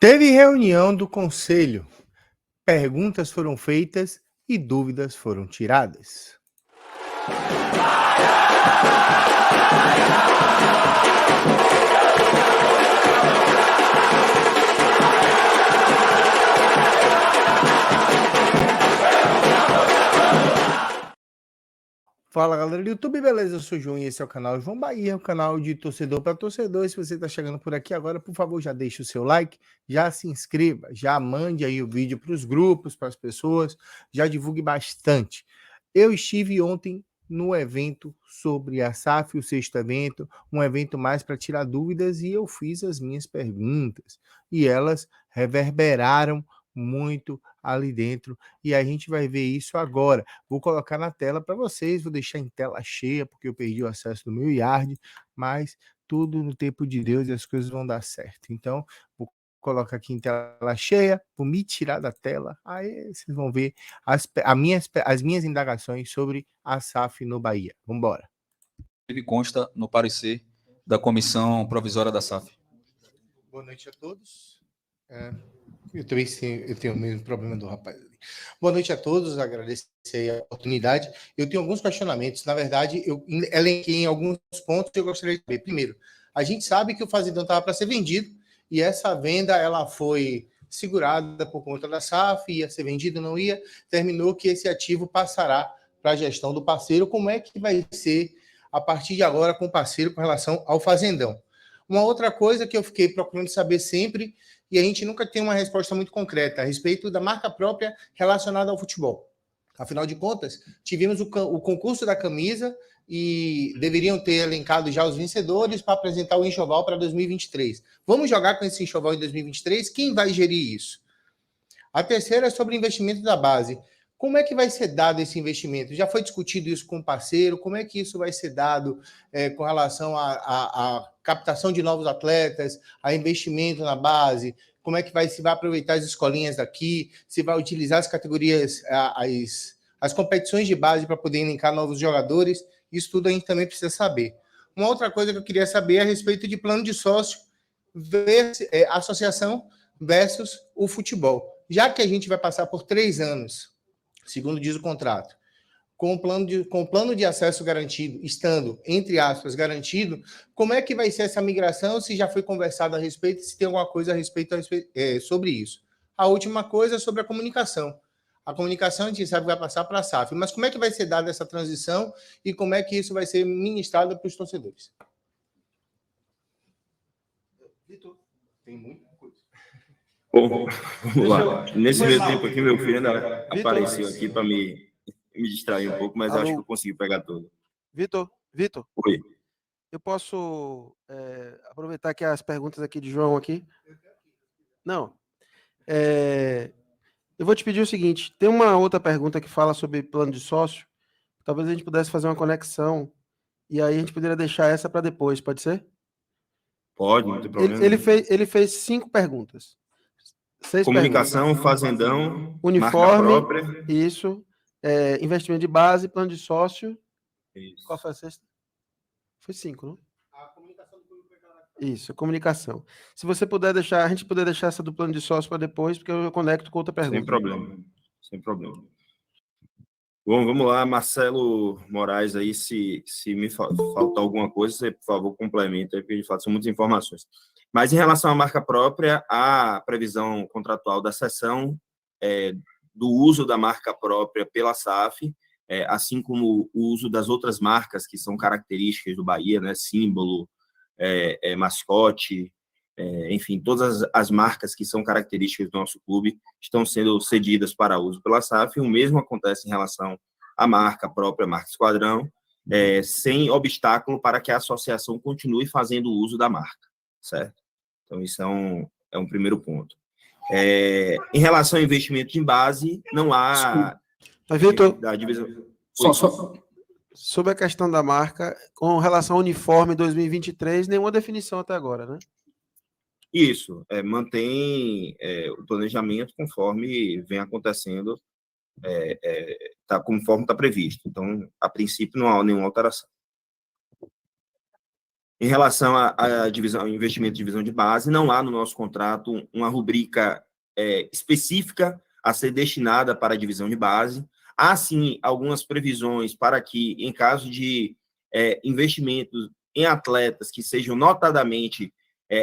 Teve reunião do conselho, perguntas foram feitas e dúvidas foram tiradas. Fala galera do YouTube, beleza? Eu sou o João e esse é o canal João Bahia, o canal de torcedor para torcedor. E se você está chegando por aqui agora, por favor, já deixe o seu like, já se inscreva, já mande aí o vídeo para os grupos, para as pessoas, já divulgue bastante. Eu estive ontem no evento sobre a SAF, o sexto evento, um evento mais para tirar dúvidas, e eu fiz as minhas perguntas e elas reverberaram muito ali dentro, e a gente vai ver isso agora. Vou colocar na tela para vocês, vou deixar em tela cheia, porque eu perdi o acesso do meu Yard, mas tudo no tempo de Deus e as coisas vão dar certo. Então, vou colocar aqui em tela cheia, vou me tirar da tela, aí vocês vão ver as minhas indagações sobre a SAF no Bahia. Vamos embora. Ele consta no parecer da comissão provisória da SAF. Boa noite a todos. Eu tenho o mesmo problema do rapaz ali. Boa noite a todos, agradecer a oportunidade. Eu tenho alguns questionamentos, na verdade, eu elenquei em alguns pontos que eu gostaria de saber. Primeiro, a gente sabe que o fazendão estava para ser vendido, e essa venda ela foi segurada por conta da SAF, ia ser vendido, não ia, terminou que esse ativo passará para a gestão do parceiro. Como é que vai ser, a partir de agora, com o parceiro com relação ao fazendão? Uma outra coisa que eu fiquei procurando saber sempre, e a gente nunca tem uma resposta muito concreta a respeito da marca própria relacionada ao futebol. Afinal de contas, tivemos o concurso da camisa e deveriam ter elencado já os vencedores para apresentar o enxoval para 2023. Vamos jogar com esse enxoval em 2023? Quem vai gerir isso? A terceira é sobre o investimento da base. Como é que vai ser dado esse investimento? Já foi discutido isso com o parceiro? Como é que isso vai ser dado com relação à captação de novos atletas, a investimento na base? Como é que se vai aproveitar as escolinhas daqui? Se vai utilizar as categorias, as competições de base para poder elencar novos jogadores? Isso tudo a gente também precisa saber. Uma outra coisa que eu queria saber é a respeito de plano de sócio, associação versus o futebol. Já que a gente vai passar por 3 anos, segundo diz o contrato, com o plano de acesso garantido, estando, entre aspas, garantido, como é que vai ser essa migração, se já foi conversado a respeito, se tem alguma coisa a respeito sobre isso. A última coisa é sobre a comunicação. A comunicação a gente sabe que vai passar para a SAF, mas como é que vai ser dada essa transição e como é que isso vai ser ministrado para os torcedores? Vitor, tem muita coisa. Bom, vamos lá. Nesse meio tempo aqui, meu filho ainda apareceu aqui para me distrair um pouco, mas acho que eu consegui pegar tudo. Vitor, Oi. eu posso aproveitar que as perguntas aqui de João aqui? Não. Eu vou te pedir o seguinte, tem uma outra pergunta que fala sobre plano de sócio, talvez a gente pudesse fazer uma conexão, e aí a gente poderia deixar essa para depois, pode ser? Pode, não tem problema. Ele fez 5 perguntas. 6 Comunicação, perguntas. fazendão, Uniforme, marca própria. isso, investimento de base, plano de sócio. Isso. Qual foi a sexta? Foi 5, não? A comunicação do público. Isso, comunicação. Se você puder deixar, a gente puder deixar essa do plano de sócio para depois, porque eu conecto com outra pergunta. Sem problema, sem problema. Bom, vamos lá, Marcelo Moraes aí, se me faltar alguma coisa, você, por favor, complementa aí, porque de fato são muitas informações. Mas em relação à marca própria, a previsão contratual da cessão do uso da marca própria pela SAF, assim como o uso das outras marcas que são características do Bahia, né, símbolo, mascote, enfim, todas as marcas que são características do nosso clube estão sendo cedidas para uso pela SAF. O mesmo acontece em relação à marca própria, marca Esquadrão, sem obstáculo para que a associação continue fazendo uso da marca, certo? Então, isso é um primeiro ponto. Em relação ao investimento em base, não há... Mas, Vitor, da divisão... sobre a questão da marca, com relação ao uniforme 2023, nenhuma definição até agora, né? Isso, mantém o planejamento conforme vem acontecendo, conforme está previsto. Então, a princípio, não há nenhuma alteração. Em relação à divisão, ao investimento de divisão de base, não há no nosso contrato uma rubrica específica a ser destinada para a divisão de base. Há, sim, algumas previsões para que, em caso de investimentos em atletas que sejam notadamente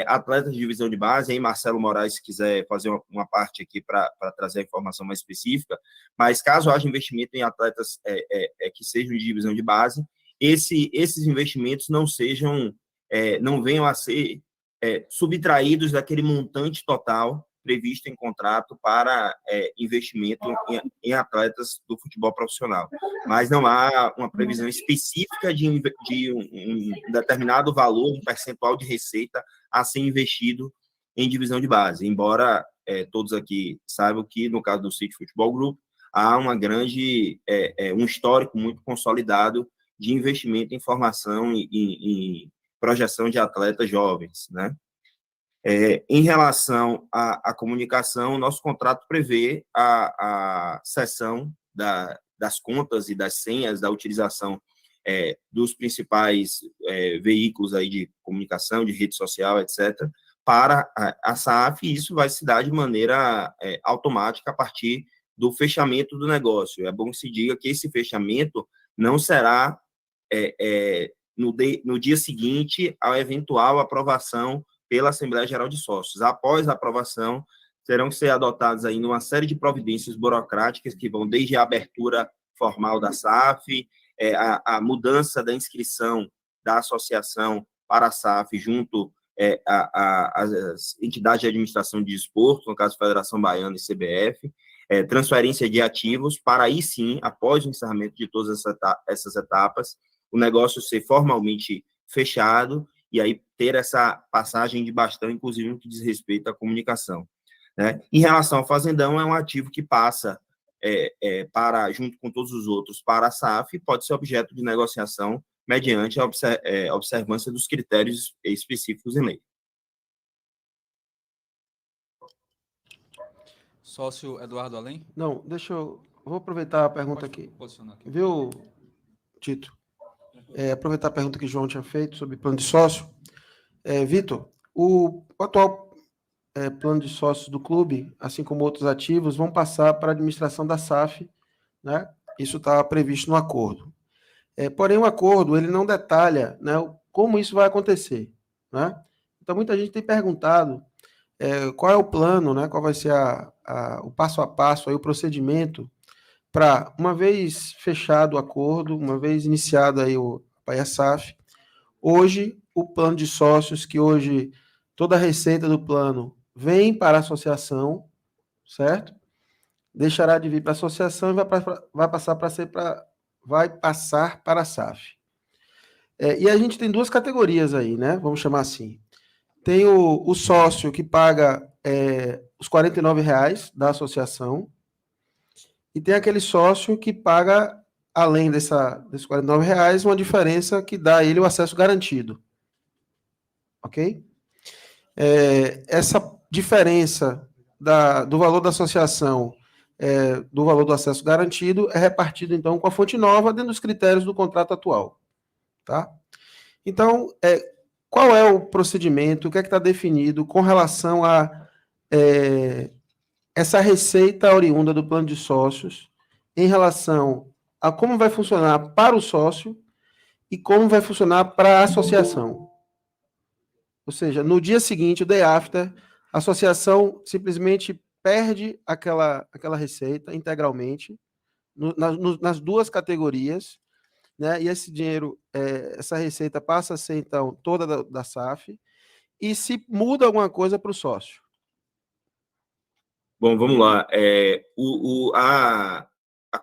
atletas de divisão de base, aí Marcelo Moraes, se quiser fazer uma parte aqui para trazer a informação mais específica, mas caso haja investimento em atletas que sejam de divisão de base, esses investimentos não venham a ser subtraídos daquele montante total previsto em contrato para investimento em atletas do futebol profissional. Mas não há uma previsão específica de um determinado valor, um percentual de receita a ser investido em divisão de base, embora todos aqui saibam que, no caso do City Futebol Group, há um histórico muito consolidado de investimento em formação e em projeção de atletas jovens, né? Em relação à comunicação, nosso contrato prevê a cessão das contas e das senhas da utilização dos principais veículos aí de comunicação, de rede social, etc., para a SAF, e isso vai se dar de maneira automática a partir do fechamento do negócio. É bom que se diga que esse fechamento não será no dia seguinte à eventual aprovação pela Assembleia Geral de Sócios. Após a aprovação, terão que ser adotadas ainda uma série de providências burocráticas que vão desde a abertura formal da SAF, a mudança da inscrição da associação para a SAF junto às entidades de administração de desporto, no caso Federação Baiana e CBF, transferência de ativos, para aí sim, após o encerramento de todas essas etapas, o negócio ser formalmente fechado e aí ter essa passagem de bastão, inclusive no que diz respeito à comunicação, né? Em relação ao fazendão, é um ativo que passa junto com todos os outros, para a SAF, pode ser objeto de negociação mediante a observância dos critérios específicos em lei. Sócio Eduardo Além? Não, vou aproveitar a pergunta aqui. Posicionar aqui. Viu, Tito? Aproveitar a pergunta que o João tinha feito sobre plano de sócio. Vitor, o atual plano de sócios do clube, assim como outros ativos, vão passar para a administração da SAF, né? Isso está previsto no acordo. Porém, o acordo ele não detalha, né, como isso vai acontecer, né? Então, muita gente tem perguntado qual é o plano, né? Qual vai ser o passo a passo, aí, o procedimento para, uma vez fechado o acordo, uma vez iniciado aí a SAF, hoje o plano de sócios, que hoje toda a receita do plano vem para a associação, certo? Deixará de vir para a associação e vai passar para a SAF. E a gente tem duas categorias aí, né? Vamos chamar assim. Tem o sócio que paga os R$ 49,00 da associação, e tem aquele sócio que paga, além desses R$ 49,00, uma diferença que dá a ele o acesso garantido. Ok? Essa diferença do valor da associação, do valor do acesso garantido, é repartido, então, com a fonte nova, dentro dos critérios do contrato atual. Tá? Então, qual é o procedimento, o que é que está definido com relação a essa receita oriunda do plano de sócios em relação a como vai funcionar para o sócio e como vai funcionar para a associação. Ou seja, no dia seguinte, o day after, a associação simplesmente perde aquela receita integralmente nas duas categorias, né? E esse dinheiro, essa receita passa a ser, então, toda da SAF, e se muda alguma coisa para o sócio. Bom, vamos lá.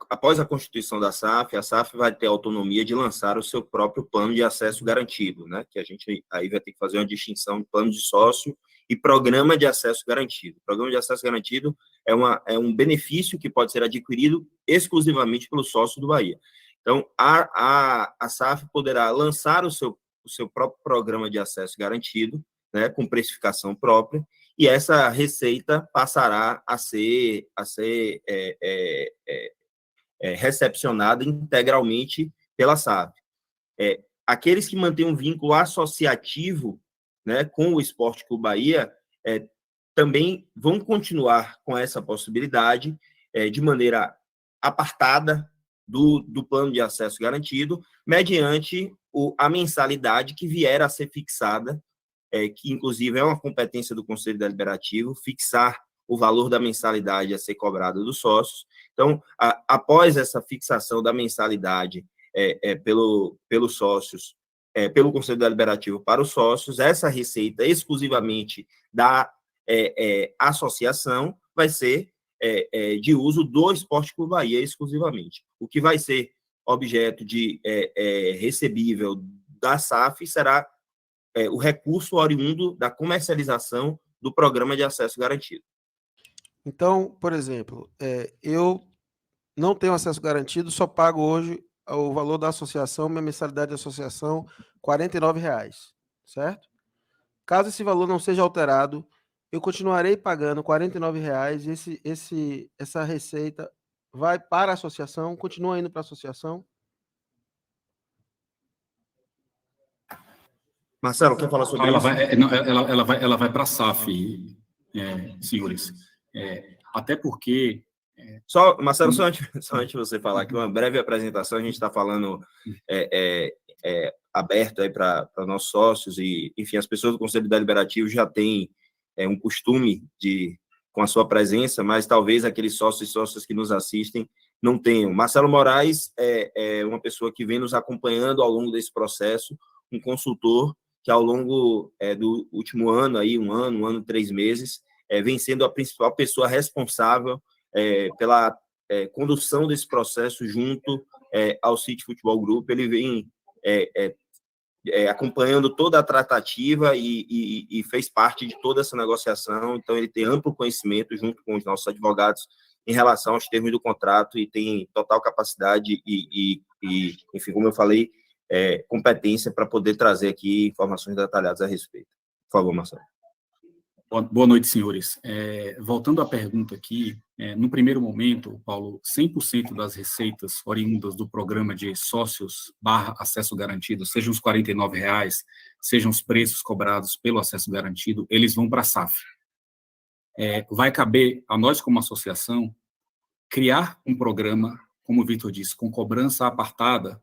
Após a constituição da SAF, a SAF vai ter autonomia de lançar o seu próprio plano de acesso garantido, né? Que a gente aí vai ter que fazer uma distinção de plano de sócio e programa de acesso garantido. O programa de acesso garantido é um benefício que pode ser adquirido exclusivamente pelo sócio do Bahia. Então, a SAF poderá lançar o seu próprio programa de acesso garantido, né, com precificação própria, e essa receita passará a ser recepcionada integralmente pela SAF. aqueles que mantêm um vínculo associativo, né, com o Esporte Clube Bahia, também vão continuar com essa possibilidade de maneira apartada do plano de acesso garantido, mediante a mensalidade que vier a ser fixada, que inclusive é uma competência do Conselho Deliberativo, fixar o valor da mensalidade a ser cobrada dos sócios. Então, após essa fixação da mensalidade pelos sócios, pelo Conselho Deliberativo para os sócios, essa receita exclusivamente da associação vai ser de uso do Esporte Clube Bahia exclusivamente. O que vai ser objeto de recebível da SAF será o recurso oriundo da comercialização do programa de acesso garantido. Então, por exemplo, eu não tenho acesso garantido, só pago hoje o valor da associação, minha mensalidade da associação, R$ 49,00, certo? Caso esse valor não seja alterado, eu continuarei pagando R$ 49,00 e essa receita vai para a associação, continua indo para a associação. Marcelo, quer falar sobre Ela isso? ela vai para a SAF, senhores. Até porque... Marcelo, só antes de você falar aqui, uma breve apresentação, a gente está falando aberto aí para nossos sócios e, enfim, as pessoas do Conselho Deliberativo já têm um costume com a sua presença, mas talvez aqueles sócios e sócias que nos assistem não tenham. Marcelo Moraes é uma pessoa que vem nos acompanhando ao longo desse processo, um consultor que ao longo do último ano, aí, um ano e 3 meses, vem sendo a principal pessoa responsável pela condução desse processo junto ao City Futebol Group. Ele vem acompanhando toda a tratativa e fez parte de toda essa negociação, então ele tem amplo conhecimento junto com os nossos advogados em relação aos termos do contrato e tem total capacidade e enfim, como eu falei, competência para poder trazer aqui informações detalhadas a respeito. Por favor, Marcelo. Boa noite, senhores. Voltando à pergunta aqui, no primeiro momento, Paulo, 100% das receitas oriundas do programa de sócios / acesso garantido, sejam os R$ 49,00, sejam os preços cobrados pelo acesso garantido, eles vão para a SAF. Vai caber a nós, como associação, criar um programa, como o Vitor disse, com cobrança apartada,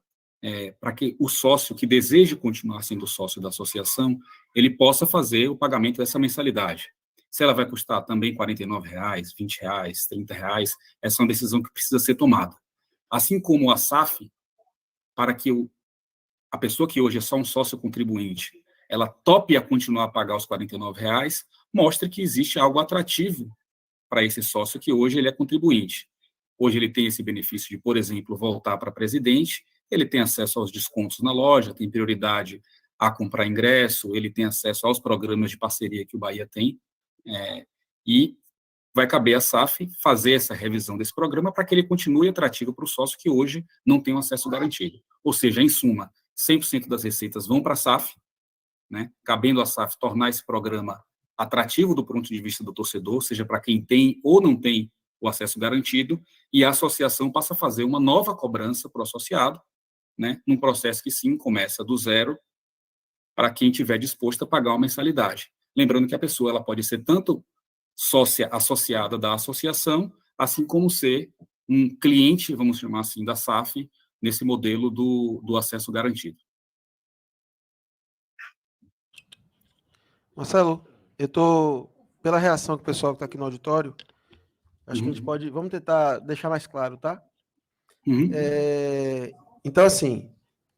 para que o sócio que deseje continuar sendo sócio da associação, ele possa fazer o pagamento dessa mensalidade. Se ela vai custar também R$ 49,00, R$ 20,00, R$ 30,00, essa é uma decisão que precisa ser tomada. Assim como a SAF, para que a pessoa que hoje é só um sócio contribuinte, ela tope a continuar a pagar os R$ 49,00, mostre que existe algo atrativo para esse sócio que hoje ele é contribuinte. Hoje ele tem esse benefício de, por exemplo, voltar para presidente, ele tem acesso aos descontos na loja, tem prioridade a comprar ingresso, ele tem acesso aos programas de parceria que o Bahia tem, e vai caber à SAF fazer essa revisão desse programa para que ele continue atrativo para o sócio que hoje não tem um acesso garantido. Ou seja, em suma, 100% das receitas vão para a SAF, né, cabendo à SAF tornar esse programa atrativo do ponto de vista do torcedor, seja para quem tem ou não tem o acesso garantido, e a associação passa a fazer uma nova cobrança para o associado, né, num processo que sim começa do zero para quem estiver disposto a pagar uma mensalidade. Lembrando que a pessoa ela pode ser tanto sócia associada da associação, assim como ser um cliente, vamos chamar assim, da SAF, nesse modelo do acesso garantido. Marcelo, eu estou, pela reação que o pessoal que está aqui no auditório, acho que a gente pode, vamos tentar deixar mais claro, tá? Então, assim,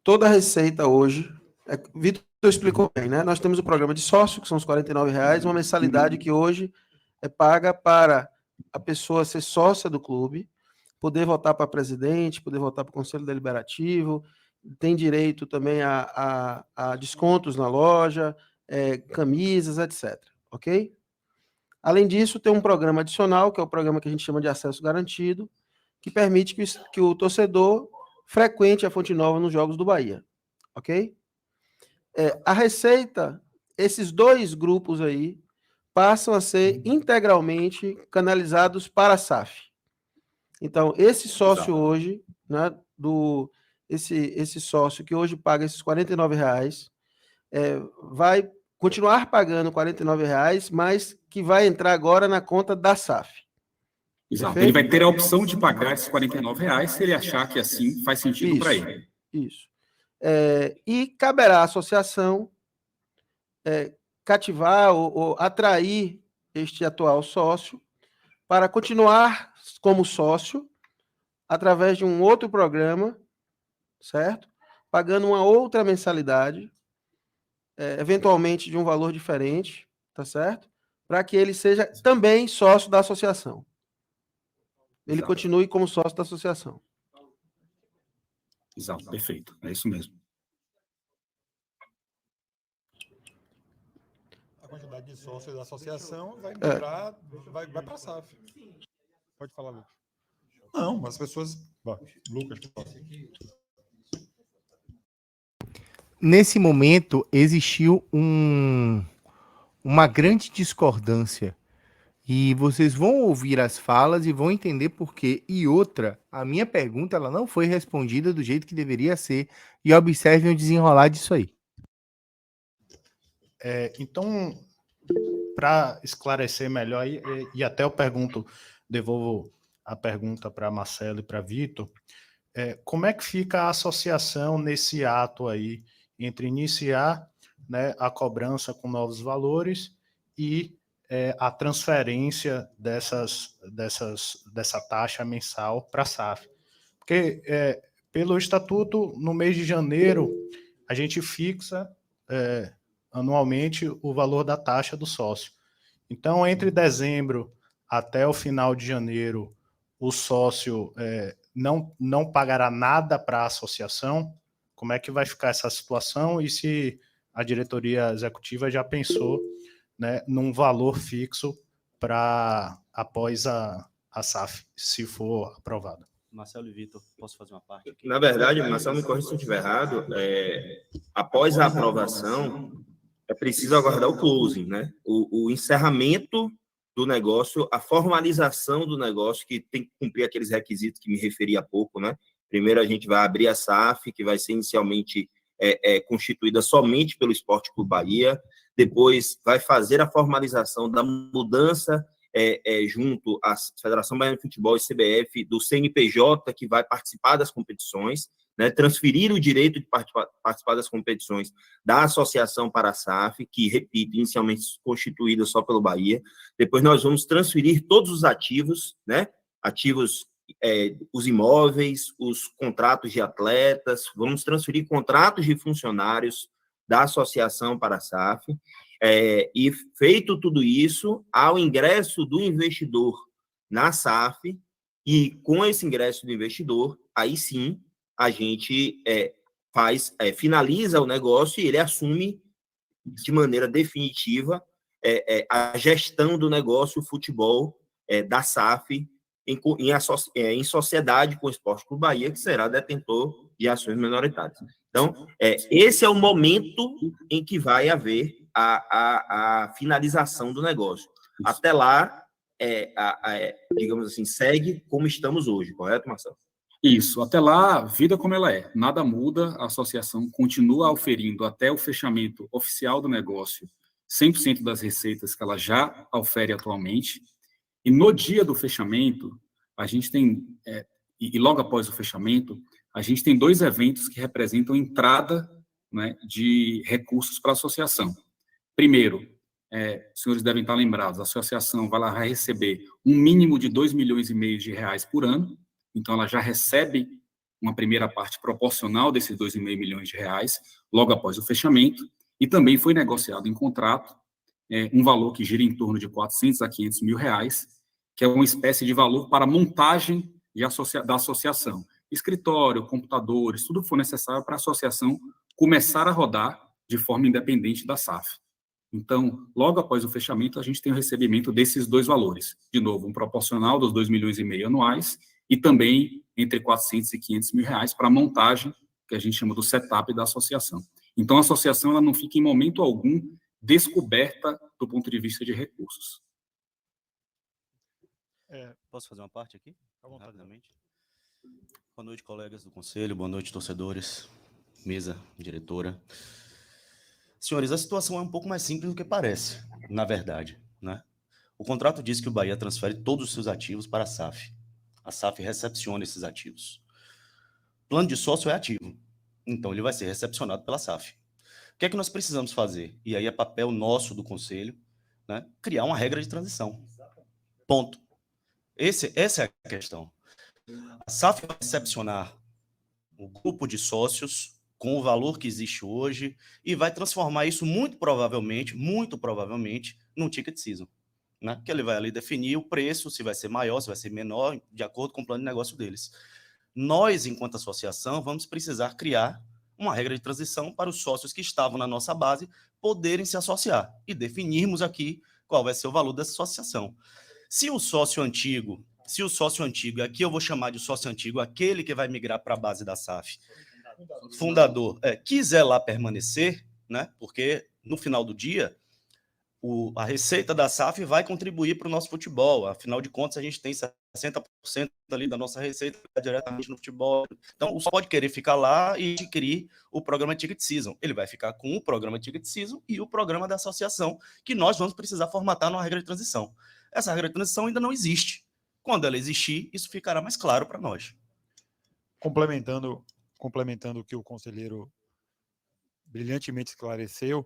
toda a receita hoje, Vitor explicou bem, né? Nós temos o programa de sócio, que são os R$ 49,00, uma mensalidade que hoje é paga para a pessoa ser sócia do clube, poder votar para presidente, poder votar para o Conselho Deliberativo, tem direito também a descontos na loja, camisas, etc. Ok? Além disso, tem um programa adicional, que é o programa que a gente chama de acesso garantido, que permite que o torcedor frequente a Fonte Nova nos jogos do Bahia. Ok? A receita, esses dois grupos aí, passam a ser integralmente canalizados para a SAF. Então, esse sócio hoje, né, esse sócio que hoje paga esses R$ 49, vai continuar pagando R$ 49, mas que vai entrar agora na conta da SAF. Exato. Perfeito? Ele vai ter a opção de pagar esses R$ 49 se ele achar que assim faz sentido para ele. Isso. E caberá à associação cativar ou atrair este atual sócio para continuar como sócio através de um outro programa, certo? Pagando uma outra mensalidade, eventualmente de um valor diferente, tá certo? Para que ele seja também sócio da associação. Ele Exato. continue como sócio da associação. Exato, perfeito. É isso mesmo. A quantidade de sócios da associação vai migrar, vai para a SAF. Pode falar, Lucas. Não, mas as pessoas... Lucas, fala. Nesse momento, existiu uma grande discordância. E vocês vão ouvir as falas e vão entender por quê. E outra, a minha pergunta ela não foi respondida do jeito que deveria ser. E observem o desenrolar disso aí. Então, para esclarecer melhor, e até eu devolvo a pergunta para Marcelo e para Vitor, como é que fica a associação nesse ato aí, entre iniciar, né, a cobrança com novos valores e a transferência dessa taxa mensal para a SAF? Porque, pelo estatuto, no mês de janeiro, a gente fixa anualmente o valor da taxa do sócio. Então, entre dezembro até o final de janeiro, o sócio não pagará nada para a associação. Como é que vai ficar essa situação e se a diretoria executiva já pensou, né, num valor fixo para após a SAF, se for aprovado? Marcelo e Vitor, posso fazer uma parte aqui? Na verdade, Marcelo, me corrija se eu estiver errado, após a aprovação, é preciso aguardar o closing, né? O encerramento do negócio, a formalização do negócio, que tem que cumprir aqueles requisitos que me referi há pouco, né? Primeiro, a gente vai abrir a SAF, que vai ser inicialmente constituída somente pelo Esporte Clube Bahia, depois vai fazer a formalização da mudança junto à Federação Baiana de Futebol e CBF, do CNPJ, que vai participar das competições, né, transferir o direito de participar das competições da associação para a SAF, que, repito, inicialmente constituída só pelo Bahia. Depois nós vamos transferir todos os ativos, né, os imóveis, os contratos de atletas, vamos transferir contratos de funcionários da associação para a SAF, e feito tudo isso, ao ingresso do investidor na SAF, e com esse ingresso do investidor, aí sim, a gente finaliza o negócio e ele assume de maneira definitiva a gestão do negócio futebol da SAF em sociedade com o Esporte Clube Bahia, que será detentor de ações minoritárias. Então, esse é o momento em que vai haver a finalização do negócio. Até lá, digamos assim, segue como estamos hoje, correto, Marcelo? Isso, até lá, vida como ela é. Nada muda, a associação continua oferindo até o fechamento oficial do negócio 100% das receitas que ela já ofere atualmente. E no dia do fechamento, a gente tem, e logo após o fechamento, a gente tem 2 eventos que representam entrada, né, de recursos para a associação. Primeiro, os senhores devem estar lembrados, a associação vai receber um mínimo de R$2,5 milhões por ano, então ela já recebe uma primeira parte proporcional desses R$2,5 milhões logo após o fechamento, e também foi negociado em contrato um valor que gira em torno de R$400 a R$500 mil, que é uma espécie de valor para montagem da associação. Escritório, computadores, tudo que for necessário para a associação começar a rodar de forma independente da SAF. Então, logo após o fechamento, a gente tem o recebimento desses 2 valores. De novo, um proporcional dos R$2,5 milhões anuais e também entre R$400 e R$500 mil para a montagem, que a gente chama do setup da associação. Então, a associação ela não fica em momento algum descoberta do ponto de vista de recursos. Posso fazer uma parte aqui? Rapidamente. Boa noite, colegas do Conselho, boa noite, torcedores, mesa, diretora. Senhores, a situação é um pouco mais simples do que parece, na verdade, né? O contrato diz que o Bahia transfere todos os seus ativos para a SAF. A SAF recepciona esses ativos. O plano de sócio é ativo, então ele vai ser recepcionado pela SAF. O que é que nós precisamos fazer? E aí é papel nosso do Conselho, né? Criar uma regra de transição. Ponto. Essa é a questão. A SAF vai recepcionar o grupo de sócios com o valor que existe hoje e vai transformar isso muito provavelmente, num ticket season, né? Que ele vai ali definir o preço, se vai ser maior, se vai ser menor, de acordo com o plano de negócio deles. Nós, enquanto associação, vamos precisar criar uma regra de transição para os sócios que estavam na nossa base poderem se associar e definirmos aqui qual vai ser o valor dessa associação. Se o sócio antigo, aqui eu vou chamar de sócio antigo, aquele que vai migrar para a base da SAF, fundador, quiser lá permanecer, né? Porque no final do dia, a receita da SAF vai contribuir para o nosso futebol. Afinal de contas, a gente tem 60% ali da nossa receita diretamente no futebol. Então, o sócio pode querer ficar lá e adquirir o programa Ticket Season. Ele vai ficar com o programa Ticket Season e o programa da associação, que nós vamos precisar formatar numa regra de transição. Essa regra de transição ainda não existe. Quando ela existir, isso ficará mais claro para nós. Complementando o que o conselheiro brilhantemente esclareceu,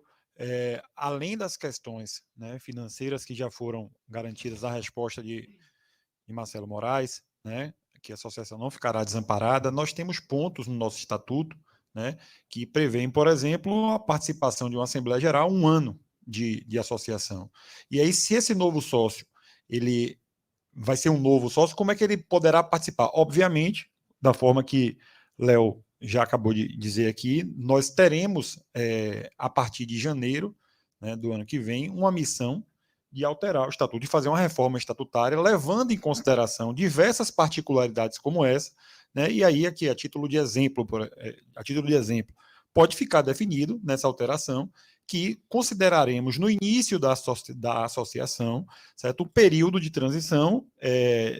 além das questões, né, financeiras que já foram garantidas, a resposta de Marcelo Moraes, né, que a associação não ficará desamparada, nós temos pontos no nosso estatuto, né, que prevêem, por exemplo, a participação de uma Assembleia Geral, 1 ano de associação. E aí, se esse novo sócio ele vai ser um novo sócio, como é que ele poderá participar? Obviamente, da forma que Léo já acabou de dizer aqui, nós teremos, a partir de janeiro, né, do ano que vem, uma missão de alterar o estatuto, de fazer uma reforma estatutária, levando em consideração diversas particularidades como essa, né, e aí aqui, a título de exemplo, pode ficar definido nessa alteração que consideraremos no início da associação, certo? O período de transição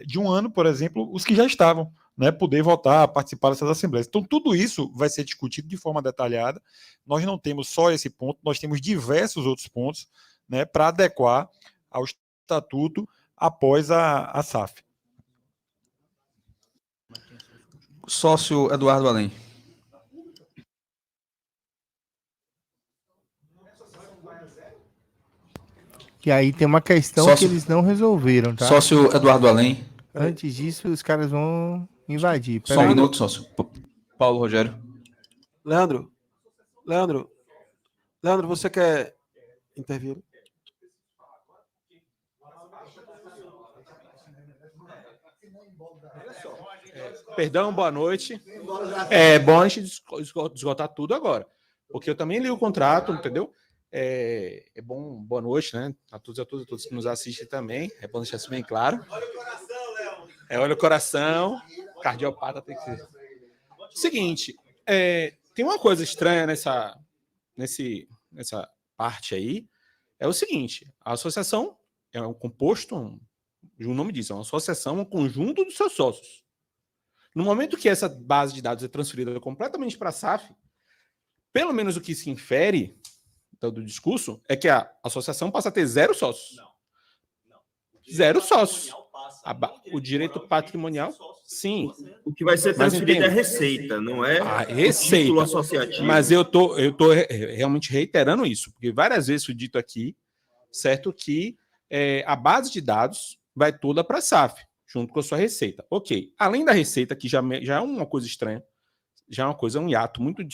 de 1 ano, por exemplo, os que já estavam, né, poder votar, participar dessas assembleias. Então, tudo isso vai ser discutido de forma detalhada. Nós não temos só esse ponto, nós temos diversos outros pontos, né, para adequar ao estatuto após a SAF. Sócio Eduardo Além. E aí tem uma questão que eles não resolveram, tá? Sócio Eduardo Além. Antes disso, os caras vão invadir. Só um minuto, sócio. Paulo Rogério. Leandro, você quer intervir? Perdão, boa noite. É bom a gente esgotar tudo agora, porque eu também li o contrato, entendeu? É bom, boa noite, né? A todos e a todos que nos assistem também. É bom deixar isso bem claro. Olha o coração, Léo. Olha o coração. Cardiopata tem que ser. Seguinte, tem uma coisa estranha nessa parte aí. É o seguinte: a associação é um composto, o nome diz, é uma associação, um conjunto dos seus sócios. No momento que essa base de dados é transferida completamente para a SAF, pelo menos o que se infere do discurso é que a associação passa a ter 0 sócios. Não. 0 sócios. O direito patrimonial, sim. O que vai ser transferido é a receita, não é a receita. O título associativo. Mas eu tô realmente reiterando isso, porque várias vezes foi dito aqui, certo, que a base de dados vai toda para a SAF, junto com a sua receita. Ok. Além da receita, que já é uma coisa estranha, já é uma coisa, um hiato muito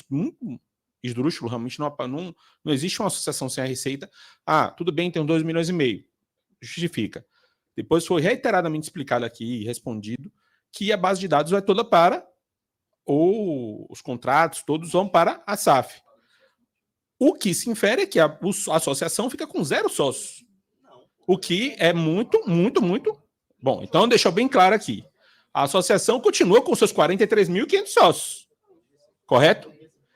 esdrúxulo, realmente não existe uma associação sem a receita. Tudo bem, tem 2,5 milhões. Justifica. Depois foi reiteradamente explicado aqui e respondido que a base de dados vai toda para, ou os contratos todos vão para a SAF. O que se infere é que a associação fica com 0 sócios. O que é muito, muito, muito bom. Então, deixa bem claro aqui. A associação continua com seus 43.500 sócios. Correto?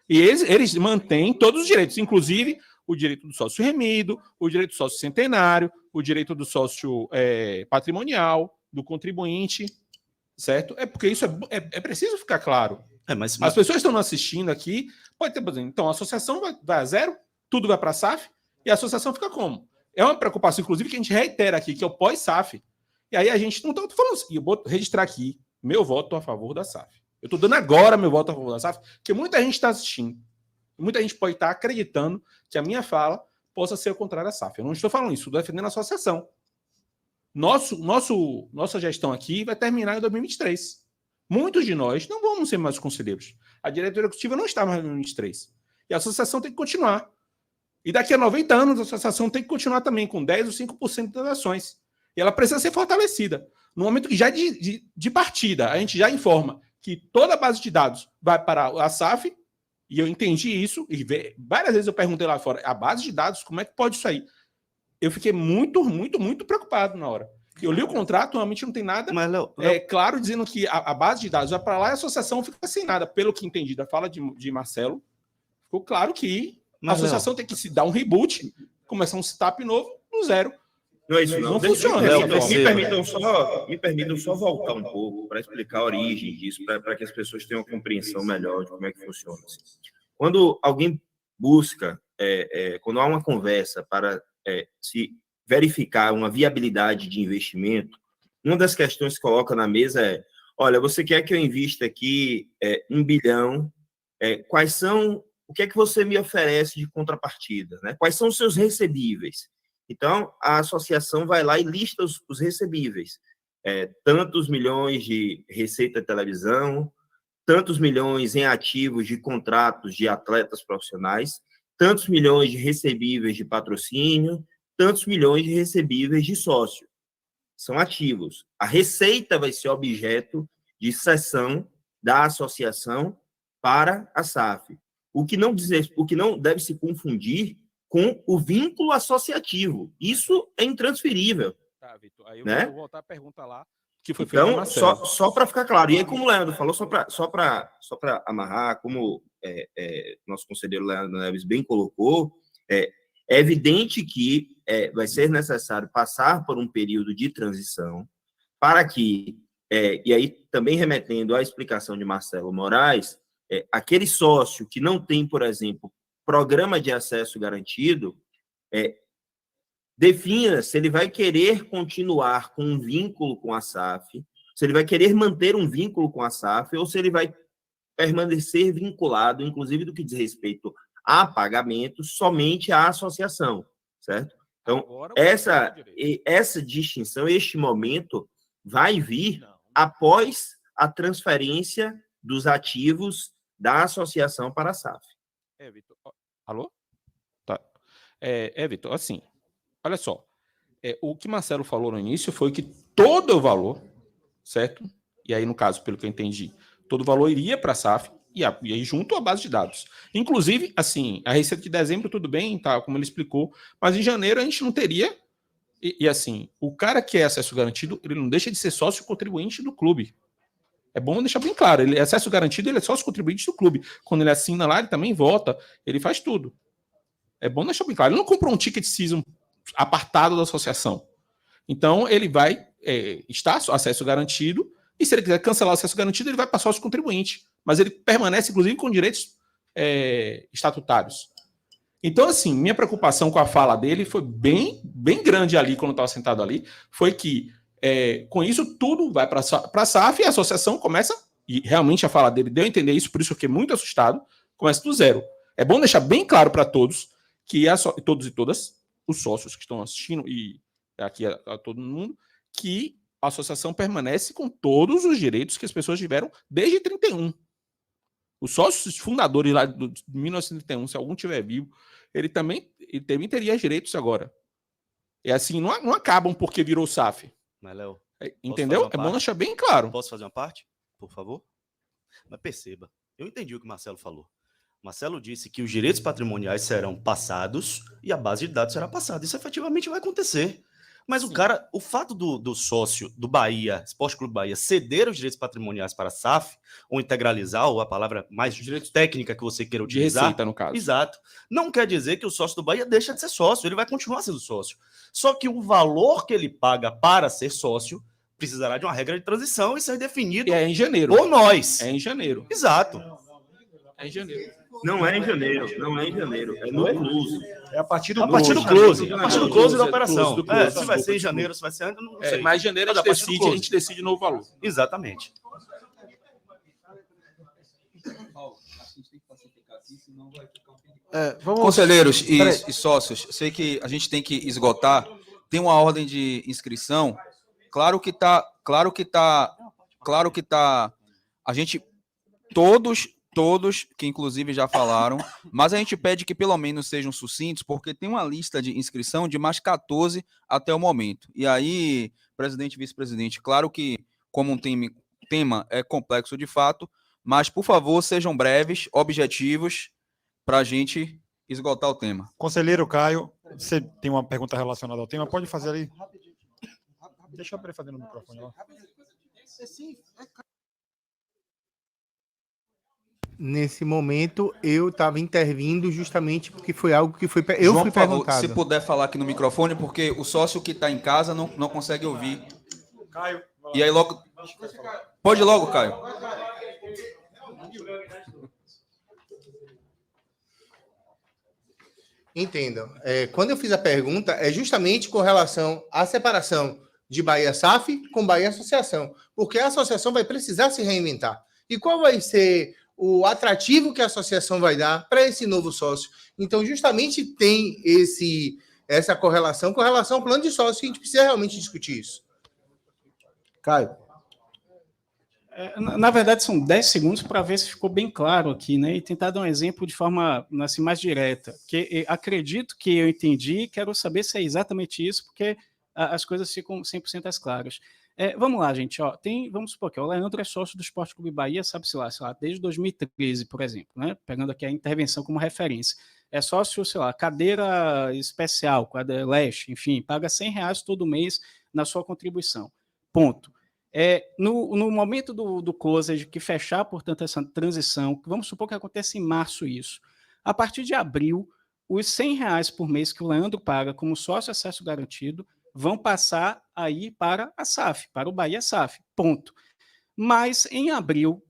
E eles mantêm todos os direitos, inclusive o direito do sócio remido, o direito do sócio centenário, o direito do sócio patrimonial, do contribuinte. certo? É porque isso é preciso ficar claro. Mas As pessoas estão assistindo aqui, pode ter, por exemplo, então a associação vai a zero, tudo vai para a SAF, e a associação fica como? É uma preocupação, inclusive, que a gente reitera aqui, que é o pós-SAF. E aí a gente não está falando assim, eu vou registrar aqui meu voto a favor da SAF. Eu estou dando agora meu voto a favor da SAF, porque muita gente está assistindo. Muita gente pode estar acreditando que a minha fala possa ser o contrário da SAF. Eu não estou falando isso, estou defendendo a associação. Nossa gestão aqui vai terminar em 2023. Muitos de nós não vamos ser mais conselheiros. A diretoria executiva não está mais em 2023. E a associação tem que continuar. E daqui a 90 anos, a associação tem que continuar também com 10 ou 5% das ações. E ela precisa ser fortalecida. No momento que já de partida, a gente já informa que toda a base de dados vai para a SAF, e eu entendi isso, e várias vezes eu perguntei lá fora, a base de dados, como é que pode isso aí? Eu fiquei muito, muito, muito preocupado na hora. Eu li o contrato, realmente não tem nada claro dizendo que a base de dados vai para lá e a associação fica sem nada. Pelo que entendi da fala de Marcelo, ficou claro que a associação tem que se dar um reboot, começar um setup novo no zero. Não é isso, não. Funciona. Me permitam só voltar um pouco para explicar a origem disso, para que as pessoas tenham uma compreensão melhor de como é que funciona. Quando alguém busca, quando há uma conversa para se verificar uma viabilidade de investimento, uma das questões que coloca na mesa é: olha, você quer que eu invista aqui 1 bilhão? O que é que você me oferece de contrapartida? Né? Quais são os seus recebíveis? Então, a associação vai lá e lista os recebíveis. Tantos milhões de receita de televisão, tantos milhões em ativos de contratos de atletas profissionais, tantos milhões de recebíveis de patrocínio, tantos milhões de recebíveis de sócio. São ativos. A receita vai ser objeto de cessão da associação para a SAF. O que não deve se confundir com o vínculo associativo. Isso é intransferível. Tá, Vitor. Aí eu vou voltar a pergunta lá, que foi feita. Então, só para ficar claro, e aí como o Leandro falou, só para amarrar, como nosso conselheiro Leandro Neves bem colocou, é evidente que vai ser necessário passar por um período de transição para que, e aí também remetendo à explicação de Marcelo Moraes, aquele sócio que não tem, por exemplo, programa de acesso garantido, defina se ele vai querer continuar com um vínculo com a SAF, se ele vai querer manter um vínculo com a SAF, ou se ele vai permanecer vinculado, inclusive do que diz respeito a pagamento, somente à associação, certo? Então, essa distinção, este momento, vai vir após a transferência dos ativos da associação para a SAF. Vitor. Alô? Tá. Vitor, assim, olha só. O que Marcelo falou no início foi que todo o valor, certo? E aí, no caso, pelo que eu entendi, todo o valor iria para a SAF e aí junto à base de dados. Inclusive, assim, a receita de dezembro, tudo bem, tá, como ele explicou, mas em janeiro a gente não teria. E assim, o cara que é acesso garantido, ele não deixa de ser sócio contribuinte do clube. É bom deixar bem claro, ele é acesso garantido, ele é sócio contribuinte do clube. Quando ele assina lá, ele também vota, ele faz tudo. É bom deixar bem claro. Ele não comprou um ticket season apartado da associação. Então, ele vai estar acesso garantido, e se ele quiser cancelar o acesso garantido, ele vai para sócio contribuinte. Mas ele permanece, inclusive, com direitos estatutários. Então, assim, minha preocupação com a fala dele foi bem grande ali, quando eu estava sentado ali, foi que com isso, tudo vai para a SAF e a associação começa, e realmente a fala dele deu a entender isso, por isso eu fiquei muito assustado, começa do zero. É bom deixar bem claro para todos, que todos e todas, os sócios que estão assistindo, e aqui a todo mundo, que a associação permanece com todos os direitos que as pessoas tiveram desde 31. Os sócios fundadores lá de 1931, se algum tiver vivo, ele também teria direitos agora. E assim, não acabam porque virou SAF. Mas, Léo, entendeu? É bom deixar bem claro. Posso fazer uma parte, por favor? Mas perceba, eu entendi o que o Marcelo falou. Marcelo disse que os direitos patrimoniais serão passados e a base de dados será passada. Isso efetivamente vai acontecer. Mas o fato do sócio do Bahia, Esporte Clube Bahia, ceder os direitos patrimoniais para a SAF, ou integralizar, ou a palavra mais técnica que você queira utilizar. De receita, no caso. Exato. Não quer dizer que o sócio do Bahia deixa de ser sócio, ele vai continuar sendo sócio. Só que o valor que ele paga para ser sócio precisará de uma regra de transição e ser definido E é em janeiro. por nós. É em janeiro. Exato. É em janeiro. Não é em janeiro, é no close. É a partir do A partir do close. close. A partir do close da do operação. close, É, se vai ser em janeiro, se vai ser antes, eu não sei. Mas em janeiro Mas a partir do a close. gente decide o novo valor. Exatamente. Vamos... Conselheiros Peraí. e sócios, sei que a gente tem que esgotar. Tem uma ordem de inscrição. Claro que tá. A gente todos que inclusive já falaram, mas a gente pede que pelo menos sejam sucintos, porque tem uma lista de inscrição de mais 14 até o momento. E aí, presidente e vice-presidente, claro que como um tema é complexo de fato, mas por favor sejam breves, objetivos, para a gente esgotar o tema. Conselheiro Caio, você tem uma pergunta relacionada ao tema? Pode fazer ali. Deixa eu fazer no microfone lá. Nesse momento, eu estava intervindo justamente porque foi algo que fui João, fui por favor, perguntado. se puder falar aqui no microfone, porque o sócio que está em casa não consegue ouvir. Caio. E aí logo... Pode ir logo, Caio. Entendam. Quando eu fiz a pergunta, é justamente com relação à separação de Bahia SAF com Bahia Associação, porque a associação vai precisar se reinventar. E qual vai ser o atrativo que a associação vai dar para esse novo sócio? Então, justamente tem essa correlação com relação ao plano de sócio, que a gente precisa realmente discutir isso. Caio. Na verdade, são 10 segundos para ver se ficou bem claro aqui, né? E tentar dar um exemplo de forma assim, mais direta. Porque acredito que eu entendi, quero saber se é exatamente isso, porque as coisas ficam 100% claras. Vamos lá, gente. Ó, vamos supor que o Leandro é sócio do Esporte Clube Bahia, sabe-se lá, sei lá, desde 2013, por exemplo, né? Pegando aqui a intervenção como referência. É sócio, sei lá, cadeira especial, cadeira leste, enfim, paga R$100 todo mês na sua contribuição. Ponto. No momento do closing, que fechar, portanto, essa transição, vamos supor que aconteça em março isso. A partir de abril, os R$100 por mês que o Leandro paga como sócio acesso garantido vão passar aí para a SAF, para o Bahia SAF, ponto. Mas em abril,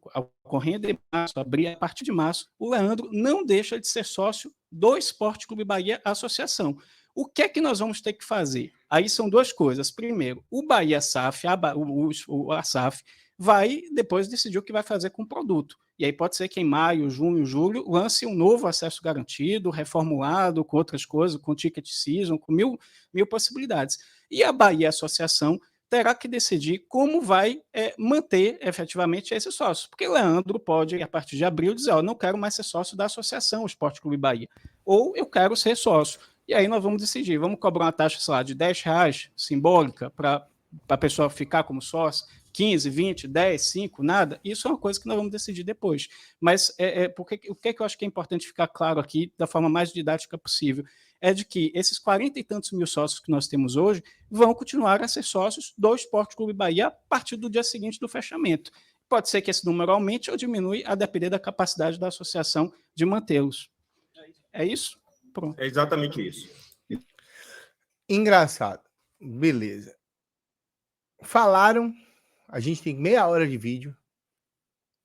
ocorrendo em março, a partir de março, o Leandro não deixa de ser sócio do Esporte Clube Bahia Associação. O que é que nós vamos ter que fazer? Aí são duas coisas. Primeiro, o Bahia SAF, a SAF, vai depois decidir o que vai fazer com o produto. E aí pode ser que em maio, junho, julho, lance um novo acesso garantido, reformulado, com outras coisas, com ticket season, com mil possibilidades. E a Bahia Associação terá que decidir como vai manter efetivamente esse sócio. Porque Leandro pode, a partir de abril, dizer, não quero mais ser sócio da Associação Esporte Clube Bahia. Ou eu quero ser sócio. E aí nós vamos decidir, vamos cobrar uma taxa, sei lá, de R$10 simbólica para a pessoa ficar como sócio, 15, 20, 10, 5, nada. Isso é uma coisa que nós vamos decidir depois. Mas porque, o que eu acho que é importante ficar claro aqui, da forma mais didática possível, é de que esses 40 e tantos mil sócios que nós temos hoje vão continuar a ser sócios do Esporte Clube Bahia a partir do dia seguinte do fechamento. Pode ser que esse número aumente ou diminui, a depender da capacidade da associação de mantê-los. É isso? Pronto. É exatamente isso. Engraçado. Beleza. Falaram, a gente tem meia hora de vídeo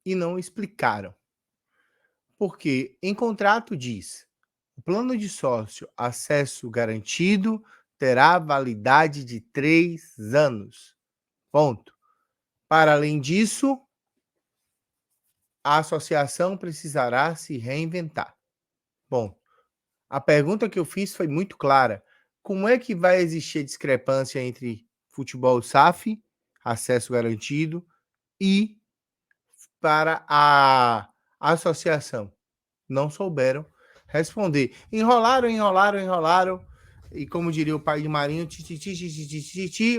e não explicaram. Porque em contrato diz, o plano de sócio acesso garantido terá validade de 3 anos. Ponto. Para além disso, a associação precisará se reinventar. Bom, a pergunta que eu fiz foi muito clara. Como é que vai existir discrepância entre futebol SAF, acesso garantido, e para a associação? Não souberam responder. Enrolaram, e como diria o pai de Marinho,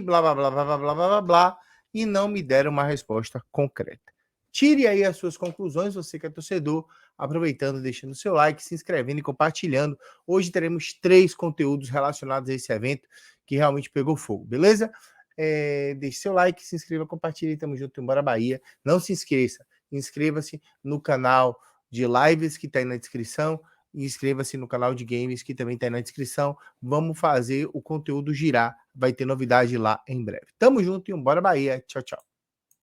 blá, blá, blá, blá, blá, blá, blá, blá, e não me deram uma resposta concreta. Tire aí as suas conclusões, você que é torcedor, aproveitando, deixando seu like, se inscrevendo e compartilhando. Hoje teremos 3 conteúdos relacionados a esse evento que realmente pegou fogo, beleza? Deixe seu like, se inscreva, compartilhe, tamo junto, embora Bahia. Não se esqueça, inscreva-se no canal de lives que está aí na descrição inscreva-se no canal de games que também está na descrição. Vamos fazer o conteúdo girar. Vai ter novidade lá em breve. Tamo junto e bora Bahia. Tchau, tchau.